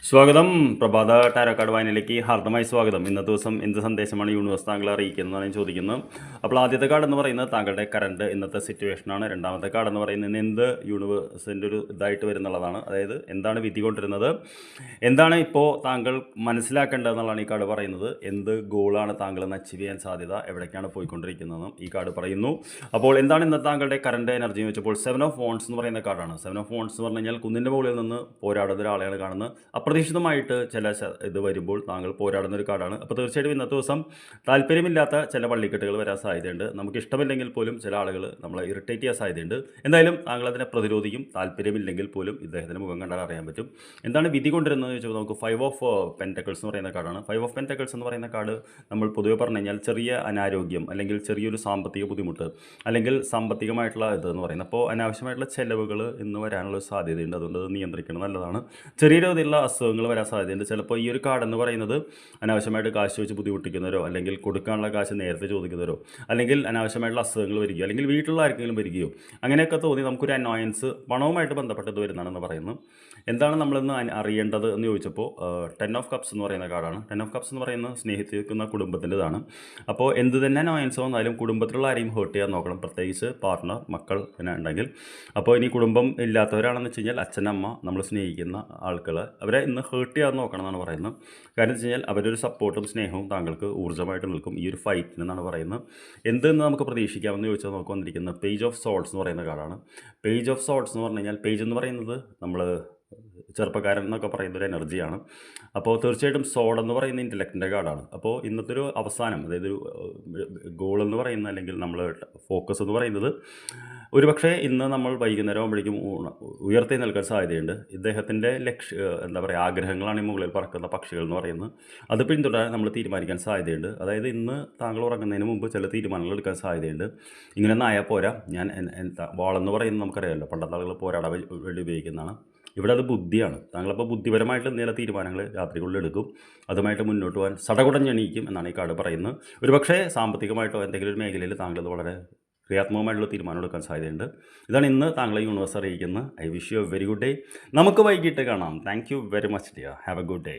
സ്വാഗതം. പ്രഭാത tarot card വായനയിലേക്ക് ഹാർദമായി സ്വാഗതം. ഇന്നത്തെ ദിവസം എന്ത് സന്ദേശമാണ് യൂണിവേഴ്സ് താങ്കളെ അറിയിക്കുന്നതാണ് ഞാൻ ചോദിക്കുന്നത്. അപ്പോൾ ആദ്യത്തെ കാർഡ് എന്ന് പറയുന്നത് താങ്കളുടെ കറണ്ട് ഇന്നത്തെ സിറ്റുവേഷനാണ്. രണ്ടാമത്തെ കാർഡ് എന്ന് പറയുന്നത് ഇന്ന് എന്ത് യൂണിവേഴ്സിൻ്റെ ഒരു ഇതായിട്ട് വരുന്നുള്ളതാണ്. അതായത് എന്താണ് വിധി കൊണ്ടിരുന്നത്, എന്താണ് ഇപ്പോൾ താങ്കൾ മനസ്സിലാക്കേണ്ടതെന്നുള്ളതാണ് ഈ കാർഡ് പറയുന്നത്. എന്ത് ഗോളാണ് താങ്കൾ ഇന്ന് അച്ചീവ് ചെയ്യാൻ സാധ്യത, എവിടേക്കാണ് പോയിക്കൊണ്ടിരിക്കുന്നതെന്നും ഈ കാർഡ് പറയുന്നു. അപ്പോൾ എന്താണ് ഇന്നത്തെ താങ്കളുടെ കറണ്ട് എനർജി എന്ന് വെച്ചപ്പോൾ 7 ഓഫ് വോൺസ് എന്ന് പറയുന്ന കാർഡാണ്. 7 ഓഫ് വോൺസ് എന്ന് പറഞ്ഞു കഴിഞ്ഞാൽ കുന്നിൻ്റെ മുകളിൽ നിന്ന് പോരാടുന്ന ഒരാളെയാണ് കാണുന്നത്. അപ്രതീക്ഷിതമായിട്ട് ചില ഇത് വരുമ്പോൾ താങ്കൾ പോരാടുന്ന ഒരു കാർഡാണ്. അപ്പോൾ തീർച്ചയായിട്ടും ഇന്നത്തെ ദിവസം താല്പര്യമില്ലാത്ത ചില പള്ളിക്കെട്ടുകൾ വരാൻ സാധ്യതയുണ്ട്. നമുക്ക് ഇഷ്ടമില്ലെങ്കിൽ പോലും ചില ആളുകൾ നമ്മളെ ഇറിറ്റേറ്റ് ചെയ്യാൻ സാധ്യതയുണ്ട്. എന്തായാലും താങ്കൾ അതിനെ പ്രതിരോധിക്കും. താല്പര്യമില്ലെങ്കിൽ പോലും ഇദ്ദേഹത്തിൻ്റെ മുഖം കണ്ടാൽ അറിയാൻ പറ്റും. എന്താണ് വിധി കൊണ്ടിരുന്നത് ചോദിച്ചാൽ നമുക്ക് 5 ഓഫ് പെൻറ്റക്കിൾസ് എന്ന് പറയുന്ന കാർഡാണ്. 5 ഓഫ് പെൻറ്റക്കിൾസ് എന്ന് പറയുന്ന കാർഡ് നമ്മൾ പൊതുവെ പറഞ്ഞു കഴിഞ്ഞാൽ ചെറിയ അനാരോഗ്യം, അല്ലെങ്കിൽ ചെറിയൊരു സാമ്പത്തിക ബുദ്ധിമുട്ട്, അല്ലെങ്കിൽ സാമ്പത്തികമായിട്ടുള്ള ഇത് എന്ന് പറയുന്നത്. അപ്പോൾ അനാവശ്യമായിട്ടുള്ള ചിലവുകൾ ഇന്ന് വരാനുള്ള സാധ്യതയുണ്ട്. അതുകൊണ്ട് അത് നിയന്ത്രിക്കണം നല്ലതാണ്. ചെറിയ രീതിയിലുള്ള അസുഖങ്ങൾ വരാൻ സാധ്യതയുണ്ട്. ചിലപ്പോൾ ഈ ഒരു കാർഡ് എന്ന് പറയുന്നത് അനാവശ്യമായിട്ട് കാശ് വെച്ച് ബുദ്ധിമുട്ടിക്കുന്നവരോ, അല്ലെങ്കിൽ കൊടുക്കാനുള്ള കാശ് നേരത്തെ ചോദിക്കുന്നവരോ, അല്ലെങ്കിൽ അനാവശ്യമായിട്ടുള്ള അസുഖങ്ങൾ വരികയോ, അല്ലെങ്കിൽ വീട്ടിലുള്ള ആർക്കെങ്കിലും വരികയോ, അങ്ങനെയൊക്കെ തോന്നി നമുക്കൊരു അനോയൻസ് പണവുമായിട്ട് ബന്ധപ്പെട്ടത് വരുന്നതാണെന്ന് പറയുന്നു. എന്താണ് നമ്മളിന്ന് അറിയേണ്ടത് എന്ന് ചോദിച്ചപ്പോൾ 10 ഓഫ് കപ്സ് എന്ന് പറയുന്ന കാർഡാണ്. 10 ഓഫ് കപ്സ് എന്ന് പറയുന്നത് സ്നേഹിച്ചിരിക്കുന്ന കുടുംബത്തിൻ്റെതാണ്. അപ്പോൾ എന്ത് തന്നെ അനോയൻസ് വന്നാലും കുടുംബത്തിലുള്ള ആരെയും ഹേർട്ട് ചെയ്യാൻ നോക്കണം, പ്രത്യേകിച്ച് പാർട്ട്ണർ, മക്കൾ പിന്നെ ഉണ്ടെങ്കിൽ. അപ്പോൾ ഇനി കുടുംബം ഇല്ലാത്തവരാണെന്ന് വെച്ച് കഴിഞ്ഞാൽ അച്ഛനമ്മ, നമ്മൾ സ്നേഹിക്കുന്ന ആൾക്കാർ, അവരെ ഇന്ന് ഹേർട്ട് ചെയ്യാൻ നോക്കണം എന്നാണ് പറയുന്നത്. കാരണം വെച്ച് കഴിഞ്ഞാൽ അവരൊരു സപ്പോർട്ടും സ്നേഹവും താങ്കൾക്ക് ഊർജ്ജമായിട്ട് നിൽക്കും ഈ ഒരു ഫൈറ്റിന് എന്നാണ് പറയുന്നത്. എന്തെന്ന് നമുക്ക് പ്രതീക്ഷിക്കാമെന്ന് ചോദിച്ചാൽ നമുക്ക് വന്നിരിക്കുന്നത് പേജ് ഓഫ് സോൾട്സ് എന്ന് പറയുന്ന കാർഡാണ്. പേജ് ഓഫ് സോൾട്സ് എന്ന് പറഞ്ഞു കഴിഞ്ഞാൽ, പേജ് എന്ന് പറയുന്നത് നമ്മൾ ചെറുപ്പക്കാരൻ എന്നൊക്കെ പറയുന്ന ഒരു എനർജിയാണ്. അപ്പോൾ തീർച്ചയായിട്ടും സോഡ് എന്ന് പറയുന്ന ഇൻ്റലക്റ്റിൻ്റെ കാർഡാണ്. അപ്പോൾ ഇന്നത്തെ ഒരു അവസാനം, അതായത് ഒരു ഗോൾ എന്ന് പറയുന്ന, അല്ലെങ്കിൽ നമ്മൾ ഫോക്കസ് എന്ന് പറയുന്നത് ഒരുപക്ഷെ ഇന്ന് നമ്മൾ വൈകുന്നേരം ആകുമ്പോഴേക്കും ഉയർത്തി നിൽക്കാൻ സാധ്യതയുണ്ട്. ഇദ്ദേഹത്തിൻ്റെ എന്താ പറയുക, ആഗ്രഹങ്ങളാണ് ഈ മുകളിൽ പറക്കുന്ന പക്ഷികൾ എന്ന് പറയുന്നത്. അത് പിന്തുടരാൻ നമ്മൾ തീരുമാനിക്കാൻ സാധ്യതയുണ്ട്. അതായത് ഇന്ന് താങ്കൾ ഉറങ്ങുന്നതിന് മുമ്പ് ചില തീരുമാനങ്ങൾ എടുക്കാൻ സാധ്യതയുണ്ട്. ഇങ്ങനെയൊന്നും ആയാൽ പോരാ. ഞാൻ വാളെന്ന് പറയുന്നത് നമുക്കറിയാമല്ലോ, പണ്ടത്തെ ആളുകൾ പോരാടാൻ വേണ്ടി ഉപയോഗിക്കുന്നതാണ്. ഇവിടെ അത് ബുദ്ധിയാണ്. താങ്കളപ്പോൾ ബുദ്ധിപരമായിട്ട് എന്തെങ്കിലും തീരുമാനങ്ങൾ രാത്രികളിൽ എടുക്കും. അതുമായിട്ട് മുന്നോട്ട് പോകാൻ സടകുടഞ്ഞെണീക്കും എന്നാണ് ഈ കാർഡ് പറയുന്നത്. ഒരുപക്ഷെ സാമ്പത്തികമായിട്ടോ എന്തെങ്കിലും ഒരു മേഖലയിൽ താങ്കൾ വളരെ ക്രിയാത്മകമായിട്ടുള്ള തീരുമാനം എടുക്കാൻ സാധ്യതയുണ്ട്. ഇതാണ് ഇന്ന് താങ്കളെ യൂണിവേഴ്സ് അറിയിക്കുന്നത്. I wish you A very good day. നമുക്ക് വൈകിട്ട് കാണാം. Thank you very much dear. Have A good day.